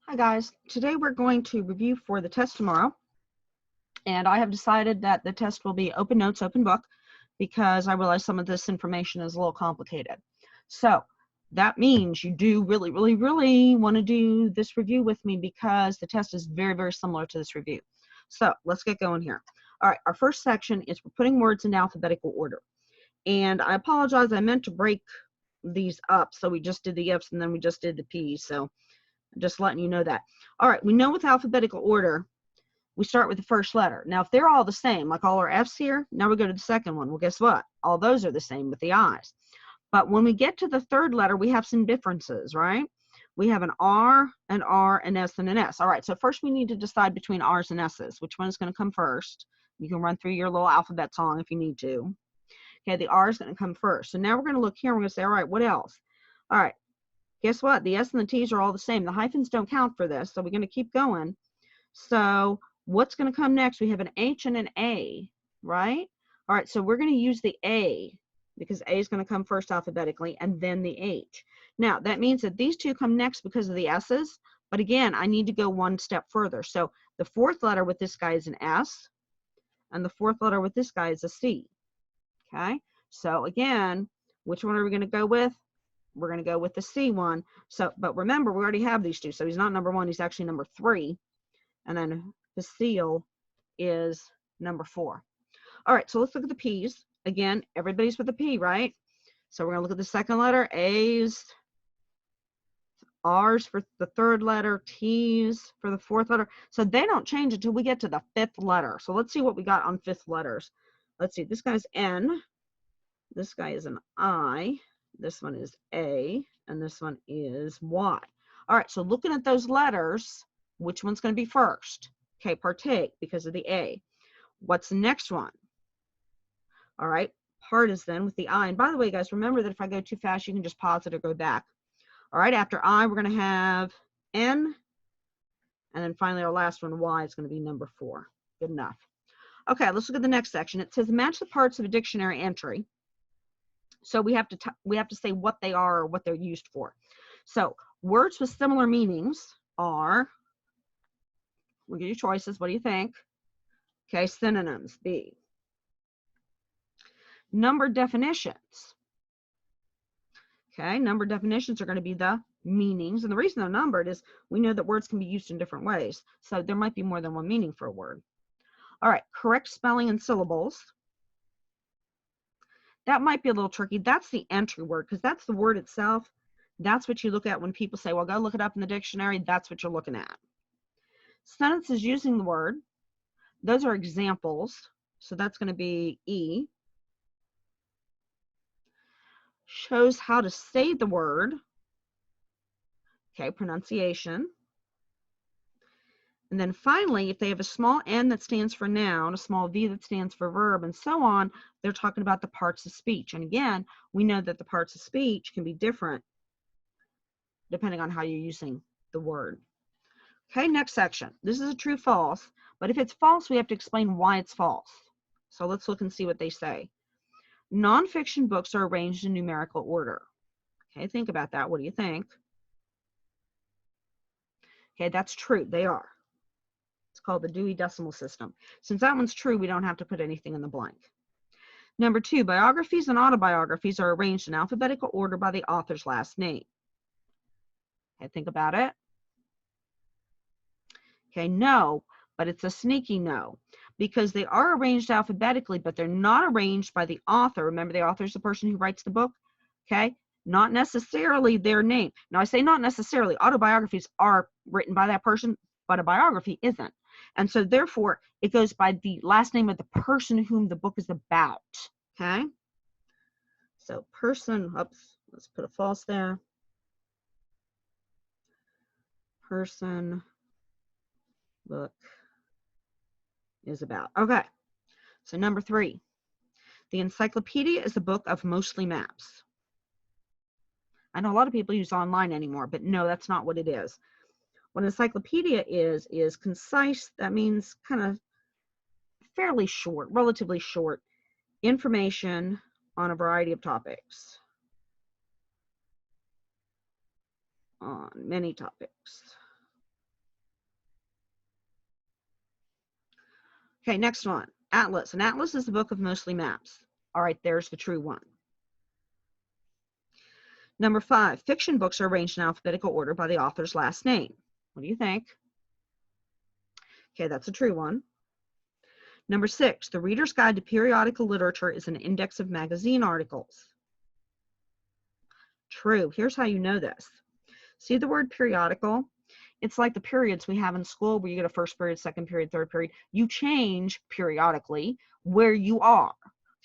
Hi guys, today we're going to review for the test tomorrow, and I have decided that the test will be open notes, open book, because I realize some of this information is a little complicated. So that means you do really want to do this review with me because the test is very similar to this review. So let's get going here. All right, our first section is we're putting words in alphabetical order. And I apologize, I meant to break these up, so we just did the F's and then we just did the P's. So just letting you know that. All right, we know with alphabetical order, we start with the first letter. Now, if they're all the same, like all our F's here, now we go to the second one. Well, guess what? All those are the same with the I's. But when we get to the third letter, we have some differences, right? We have an R, an S, and an S. All right, so first we need to decide between R's and S's. Which one is going to come first? You can run through your little alphabet song if you need to. Okay, the R is going to come first. So now we're going to look here. We're going to say, all right, what else? All right, guess what? The S and the T's are all the same. The hyphens don't count for this, so we're going to keep going. So what's going to come next? We have an H and an A, right? All right, so we're going to use the A because A is going to come first alphabetically and then the H. Now, that means that these two come next because of the S's, but again, I need to go one step further. So the fourth letter with this guy is an S, and the fourth letter with this guy is a C, okay? So again, which one are we going to go with? We're going to go with the C one. So, but remember, we already have these two. So he's not number one, he's actually number 3. And then the seal is number 4. All right, so let's look at the P's. Again, everybody's with the P, right? So we're going to look at the second letter, A's, R's for the third letter, T's for the fourth letter. So they don't change until we get to the 5th letter. So let's see what we got on 5th letters. Let's see, this guy's N, this guy is an I, this one is A, and this one is Y. All right, so looking at those letters, which one's going to be first? Okay, partake because of the A. What's the next one? All right, partisan with the I. And by the way, guys, remember that if I go too fast, you can just pause it or go back. All right, after I, we're going to have N. And then finally, our last one, Y, is going to be number 4. Good enough. Okay, let's look at the next section. It says match the parts of a dictionary entry. So we have to say what they are or what they're used for. So words with similar meanings are, we'll give you choices. What do you think? Okay, synonyms, B. Number definitions. Okay, number definitions are going to be the meanings. And the reason they're numbered is we know that words can be used in different ways. So there might be more than one meaning for a word. All right, correct spelling and syllables. That might be a little tricky. That's the entry word because that's the word itself. That's what you look at when people say, well, go look it up in the dictionary. That's what you're looking at. Sentences using the word. Those are examples. So that's going to be E. Shows how to say the word. Okay, pronunciation. And then finally, if they have a small N that stands for noun, a small V that stands for verb, and so on, they're talking about the parts of speech. And again, we know that the parts of speech can be different depending on how you're using the word. Okay, next section. This is a true false, but if it's false, we have to explain why it's false. So let's look and see what they say. Nonfiction books are arranged in numerical order. Okay, think about that. What do you think? Okay, that's true. They are. It's called the Dewey Decimal System. Since that one's true, we don't have to put anything in the blank. Number 2, biographies and autobiographies are arranged in alphabetical order by the author's last name. Okay, think about it. Okay, no, but it's a sneaky no because they are arranged alphabetically, but they're not arranged by the author. Remember, the author is the person who writes the book. Okay, not necessarily their name. Now, I say not necessarily. Autobiographies are written by that person, but a biography isn't. And so, therefore, it goes by the last name of the person whom the book is about. Okay? So, person, oops, let's put a false there. Person, book is about. Okay. So, number 3. The encyclopedia is a book of mostly maps. I know a lot of people use online anymore, but no, that's not what it is. What an encyclopedia is concise. That means kind of fairly short, relatively short information on a variety of topics. On many topics. Okay, next one, atlas. An atlas is the book of mostly maps. All right, there's the true one. Number 5, fiction books are arranged in alphabetical order by the author's last name. What do you think? Okay, that's a true one. Number 6, the Reader's Guide to Periodical Literature is an index of magazine articles. True. Here's how you know this. See the word periodical? It's like the periods we have in school where you get a first period, second period, third period. You change periodically where you are.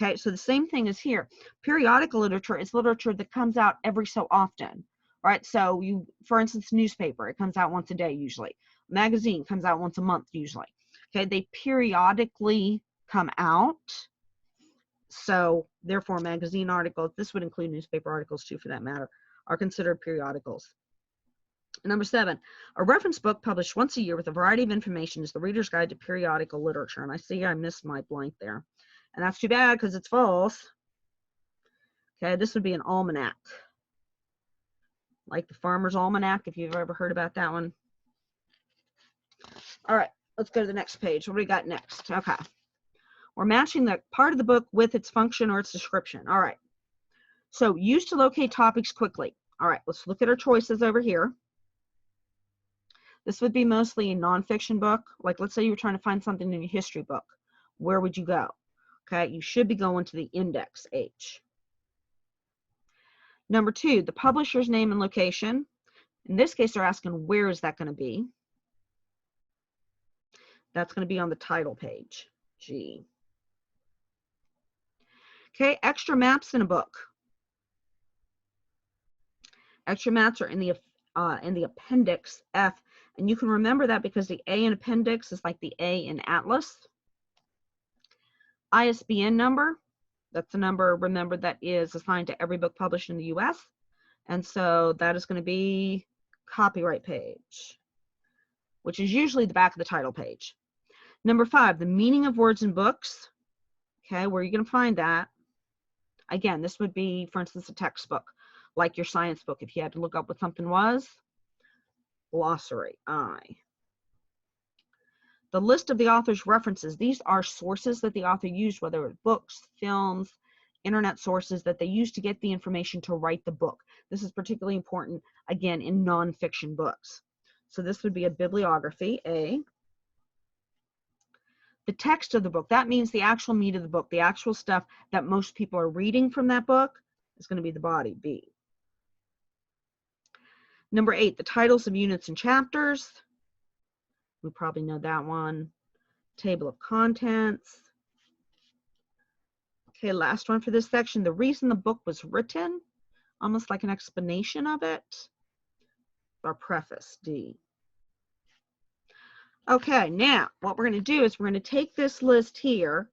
Okay, so the same thing is here. Periodical literature is literature that comes out every so often, right? So you, for instance, newspaper, it comes out once a day usually. Magazine comes out once a month usually. Okay, they periodically come out. So therefore, magazine articles, this would include newspaper articles too for that matter, are considered periodicals. Number 7, a reference book published once a year with a variety of information is the Reader's Guide to Periodical Literature. And I see I missed my blank there. And that's too bad because it's false. Okay, this would be an almanac. Like the Farmer's Almanac, if you've ever heard about that one. All right, let's go to the next page. What do we got next? Okay. We're matching the part of the book with its function or its description. All right. So used to locate topics quickly. All right, let's look at our choices over here. This would be mostly a nonfiction book. Like let's say you were trying to find something in a history book. Where would you go? Okay, you should be going to the index H. Number 2, the publisher's name and location. In this case, they're asking where is that going to be? That's going to be on the title page, G. Okay, extra maps in a book. Extra maps are in the appendix F, and you can remember that because the A in appendix is like the A in atlas. ISBN number, that's the number, remember, that is assigned to every book published in the US, and so that is going to be copyright page, which is usually the back of the title page. Number 5, the meaning of words in books. Okay, where are you going to find that? Again, this would be, for instance, a textbook, like your science book. If you had to look up what something was, glossary, I. The list of the author's references. These are sources that the author used, whether it's books, films, internet sources that they used to get the information to write the book. This is particularly important, again, in nonfiction books. So this would be a bibliography, A. The text of the book, that means the actual meat of the book, the actual stuff that most people are reading from that book is going to be the body, B. Number 8, the titles of units and chapters. We probably know that one. Table of contents. Okay, last one for this section. The reason the book was written, almost like an explanation of it. Our preface, D. Okay, now what we're going to do is we're going to take this list here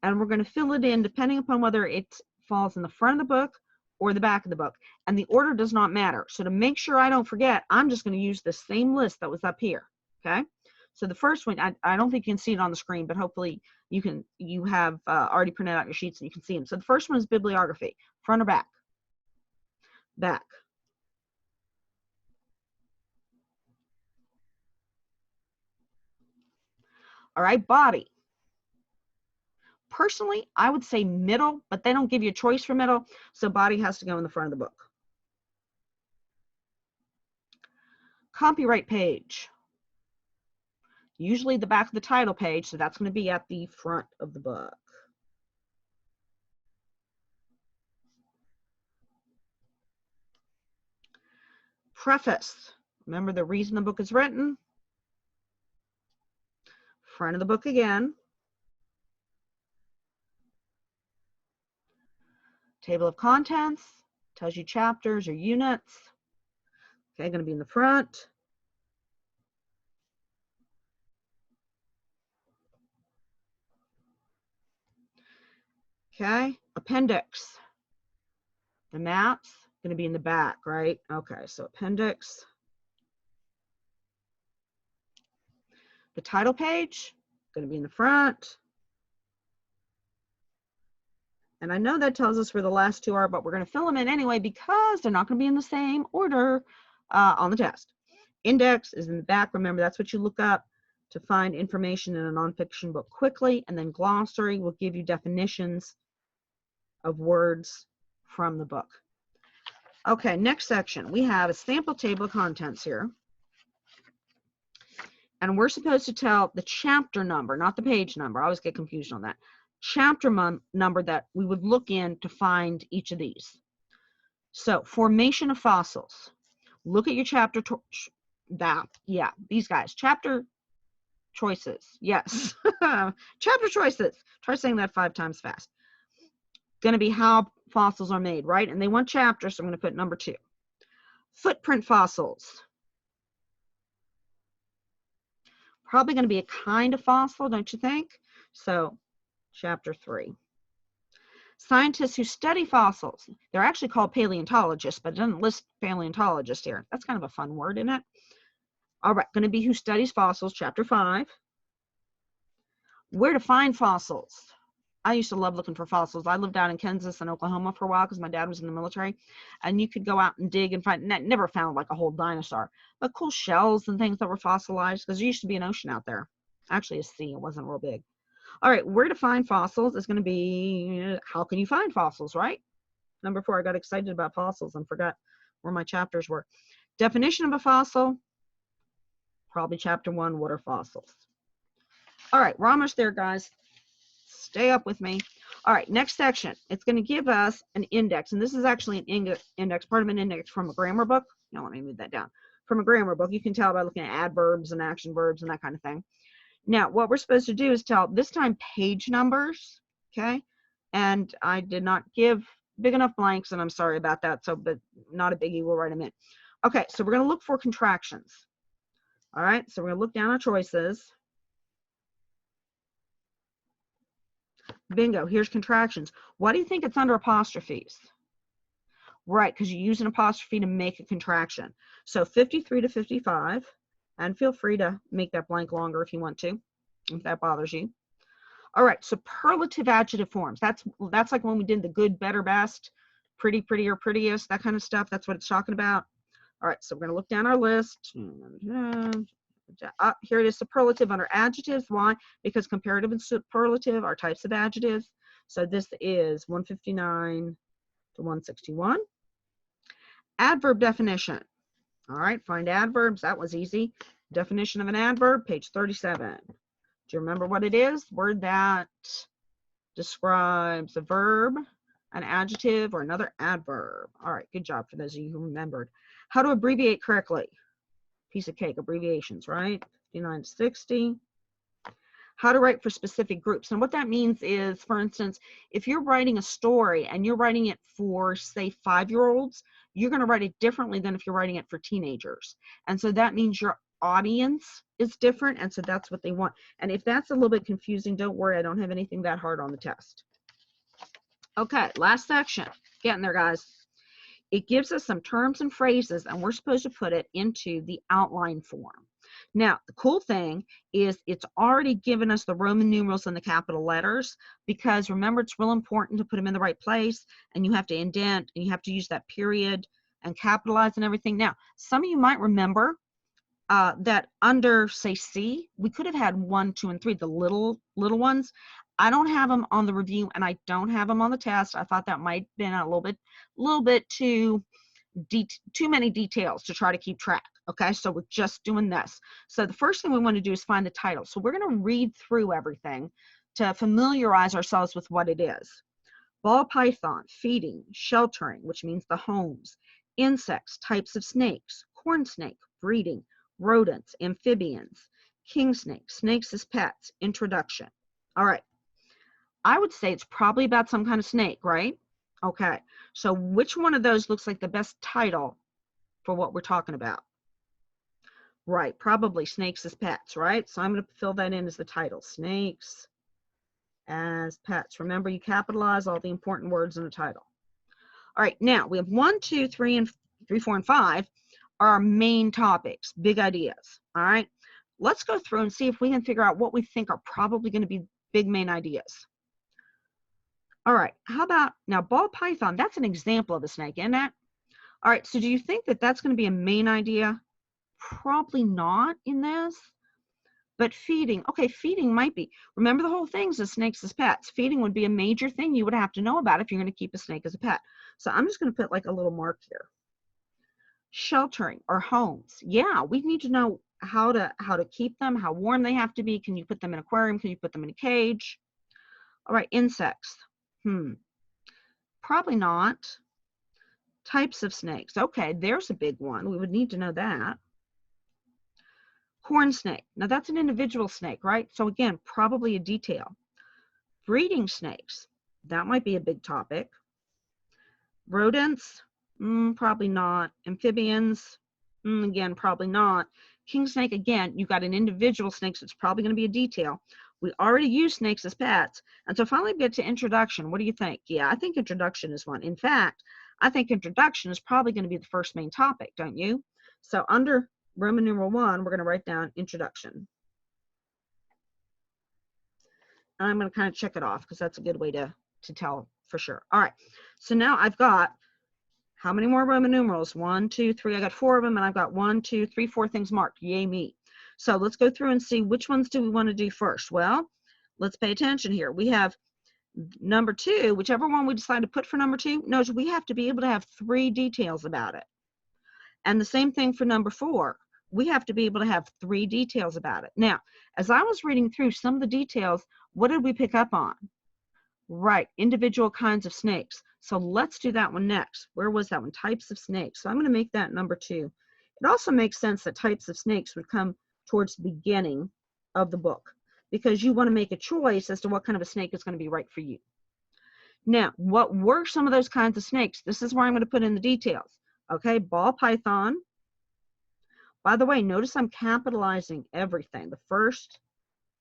and we're going to fill it in depending upon whether it falls in the front of the book or the back of the book. And the order does not matter. So to make sure I don't forget, I'm just going to use the same list that was up here. Okay, so the first one, I don't think you can see it on the screen, but hopefully you have already printed out your sheets and you can see them. So the first one is bibliography, front or back? Back. All right, body. Personally, I would say middle, but they don't give you a choice for middle, so body has to go in the front of the book. Copyright page. Usually the back of the title page, so that's going to be at the front of the book. Preface. Remember the reason the book is written. Front of the book again. Table of contents. Tells you chapters or units. Okay, going to be in the front. Okay, appendix. The maps going to be in the back, right? Okay, so appendix. The title page going to be in the front. And I know that tells us where the last two are, but we're going to fill them in anyway because they're not going to be in the same order on the test. Index is in the back. Remember, that's what you look up to find information in a nonfiction book quickly, and then glossary will give you definitions of words from the book. Okay, next section, we have a sample table of contents here. And we're supposed to tell the chapter number, not the page number. I always get confused on that. Chapter number that we would look in to find each of these. So, formation of fossils. Look at your chapter, these guys. Chapter choices, yes. Chapter choices. Try saying that 5 times fast. Going to be how fossils are made, right? And they want chapters, so I'm going to put number 2. Footprint fossils. Probably going to be a kind of fossil, don't you think? So, chapter 3. Scientists who study fossils. They're actually called paleontologists, but it doesn't list paleontologist here. That's kind of a fun word, isn't it? All right, going to be who studies fossils, chapter 5. Where to find fossils. I used to love looking for fossils. I lived out in Kansas and Oklahoma for a while because my dad was in the military, and you could go out and dig and find, never found like a whole dinosaur, but cool shells and things that were fossilized, because there used to be an ocean out there. Actually a sea, it wasn't real big. All right, where to find fossils is going to be, how can you find fossils, right? Number 4, I got excited about fossils and forgot where my chapters were. Definition of a fossil, probably chapter 1, what are fossils? All right, we're almost there, guys. Stay up with me. All right, next section. It's going to give us an index, and this is actually an index, part of an index from a grammar book. Now, let me move that down. From a grammar book, you can tell by looking at adverbs and action verbs and that kind of thing. Now, what we're supposed to do is tell, this time, page numbers, okay? And I did not give big enough blanks, and I'm sorry about that, so, but not a biggie, we'll write them in. Okay, so we're going to look for contractions. All right, so we're going to look down our choices. Bingo, here's contractions. Why do you think it's under apostrophes? Right, because you use an apostrophe to make a contraction. So 53 to 55, and feel free to make that blank longer if you want to, if that bothers you. All right, superlative adjective forms. That's like when we did the good, better, best, pretty, prettier, prettiest, that kind of stuff. That's what it's talking about. All right, so we're going to look down our list. Here it is, superlative under adjectives. Why? Because comparative and superlative are types of adjectives. So this is 159 to 161. Adverb definition. All right, find adverbs. That was easy. Definition of an adverb, page 37. Do you remember what it is? Word that describes a verb, an adjective, or another adverb. All right, good job for those of you who remembered. How to abbreviate correctly. Piece of cake, abbreviations, right? 59 to 60. How to write for specific groups. And what that means is, for instance, if you're writing a story and you're writing it for, say, 5-year-olds, you're going to write it differently than if you're writing it for teenagers. And so that means your audience is different, and so that's what they want. And if that's a little bit confusing, don't worry, I don't have anything that hard on the test. Okay, last section. Getting there, guys. It gives us some terms and phrases, and we're supposed to put it into the outline form. Now, the cool thing is it's already given us the Roman numerals and the capital letters, because remember, it's real important to put them in the right place, and you have to indent, and you have to use that period and capitalize and everything. Now, some of you might remember that under, say, C, we could have had 1, 2, and 3, the little ones. I don't have them on the review, and I don't have them on the test. I thought that might have been a little bit too many details to try to keep track. Okay, so we're just doing this. So the first thing we want to do is find the title. So we're going to read through everything to familiarize ourselves with what it is. Ball python, feeding, sheltering, which means the homes, insects, types of snakes, corn snake, breeding, rodents, amphibians, king snake, snakes as pets, introduction. All right. I would say it's probably about some kind of snake, right? Okay. So which one of those looks like the best title for what we're talking about? Right. Probably snakes as pets, right? So I'm going to fill that in as the title. Snakes as pets. Remember, you capitalize all the important words in the title. All right. Now we have 1, 2, 3, 4, and 5 are our main topics, big ideas. All right. Let's go through and see if we can figure out what we think are probably going to be big main ideas. All right, how about, now ball python, that's an example of a snake, isn't it? All right, so do you think that that's going to be a main idea? Probably not in this. But feeding, okay, feeding might be. Remember the whole thing's as snakes as pets. Feeding would be a major thing you would have to know about if you're going to keep a snake as a pet. So I'm just going to put like a little mark here. Sheltering or homes. Yeah, we need to know how to keep them, how warm they have to be. Can you put them in an aquarium? Can you put them in a cage? All right, insects. Probably not. Types of snakes. Okay, there's a big one. We would need to know that. Corn snake. Now that's an individual snake, right? So again, probably a detail. Breeding snakes. That might be a big topic. Rodents. Probably not. Amphibians. Again, probably not. King snake, again, you've got an individual snake, so it's probably going to be a detail. We already use snakes as pets. And so finally we get to introduction. What do you think? Yeah, I think introduction is one. In fact, I think introduction is probably going to be the first main topic, don't you? So under Roman numeral 1, we're going to write down introduction. And I'm going to kind of check it off because that's a good way to tell for sure. All right. So now I've got how many more Roman numerals? 1, 2, 3. I got 4 of them, and I've got 1, 2, 3, 4 things marked. Yay me. So let's go through and see which ones do we want to do first. Well, let's pay attention here. We have number 2, whichever one we decide to put for number 2. Notice we have to be able to have 3 details about it. And the same thing for number 4. We have to be able to have 3 details about it. Now, as I was reading through some of the details, what did we pick up on? Right, individual kinds of snakes. So let's do that one next. Where was that one? Types of snakes. So I'm going to make that number 2. It also makes sense that types of snakes would come towards the beginning of the book because you want to make a choice as to what kind of a snake is going to be right for you. Now, what were some of those kinds of snakes? This is where I'm going to put in the details. Okay, ball python. By the way, notice I'm capitalizing everything. The first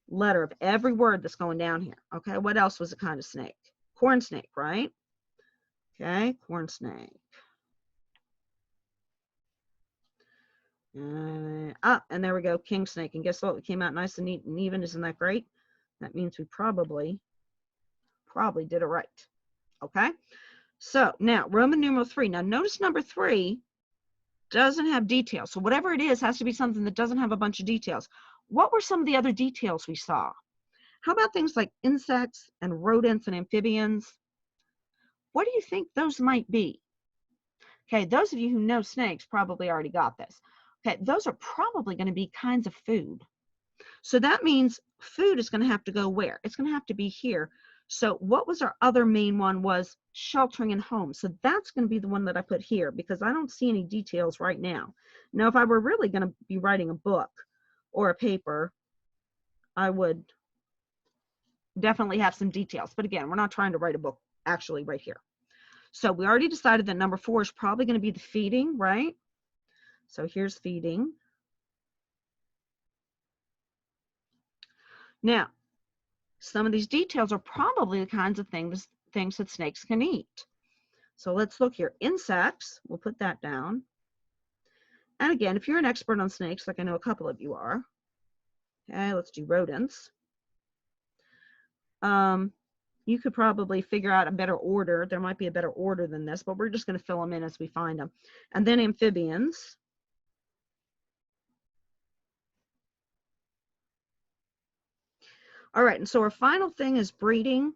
letter of every word that's going down here. Okay, what else was a kind of snake? Corn snake, right? Okay, corn snake. And there we go, king snake. And guess what? We came out nice and neat and even. Isn't that great? That means we probably did it right. Okay, so now Roman numeral 3. Now notice number 3 doesn't have details. So whatever it is has to be something that doesn't have a bunch of details. What were some of the other details we saw? How about things like insects and rodents and amphibians? What do you think those might be? Okay, those of you who know snakes probably already got this. Okay, those are probably going to be kinds of food. So that means food is going to have to go where? It's going to have to be here. So what was our other main one? Was sheltering and home. So that's going to be the one that I put here because I don't see any details right now. Now, if I were really going to be writing a book or a paper, I would definitely have some details. But again, we're not trying to write a book actually right here. So we already decided that number 4 is probably going to be the feeding, right? So here's feeding. Now, some of these details are probably the kinds of things that snakes can eat. So let's look here. Insects, we'll put that down. And again, if you're an expert on snakes, like I know a couple of you are, okay, let's do rodents. You could probably figure out a better order. There might be a better order than this, but we're just going to fill them in as we find them. And then amphibians. All right, and so our final thing is breeding.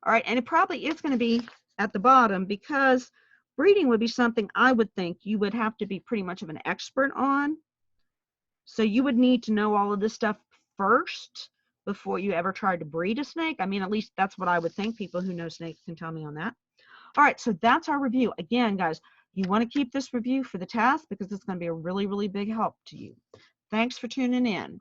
All right, and it probably is going to be at the bottom because breeding would be something I would think you would have to be pretty much of an expert on. So you would need to know all of this stuff first before you ever tried to breed a snake. I mean, at least that's what I would think. People who know snakes can tell me on that. All right, so that's our review. Again, guys, you want to keep this review for the test because it's going to be a really, really big help to you. Thanks for tuning in.